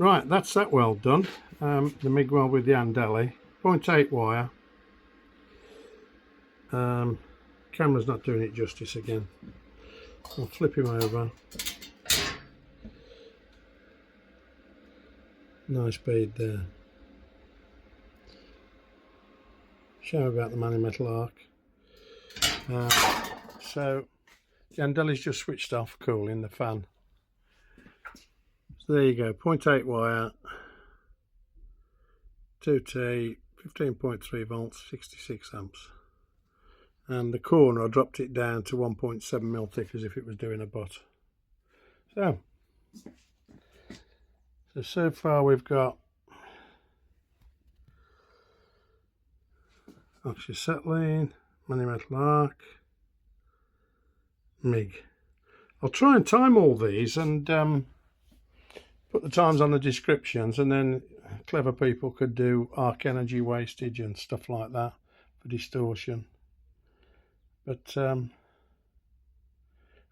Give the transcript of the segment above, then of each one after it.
Right, that's that weld done. The MIG weld with the Andeli, 0.8 wire. Camera's not doing it justice again. I'll flip him over. Nice bead there. Show about the Metal arc. So the Andeli's just switched off, cooling the fan. So there you go, 0.8 wire, 2T, 15.3 volts, 66 amps. And the corner, I dropped it down to 1.7 mil thick as if it was doing a butt. So far we've got oxyacetylene, metal arc, MIG. I'll try and time all these and put the times on the descriptions, and then clever people could do arc energy wastage and stuff like that for distortion. But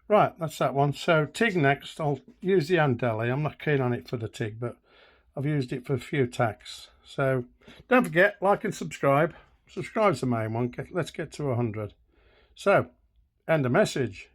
right, that's that one. So TIG next. I'll use the Andeli. I'm not keen on it for the TIG, but I've used it for a few tacks. So don't forget, like and subscribe. Subscribe's the main one. Let's get to 100. So end the message.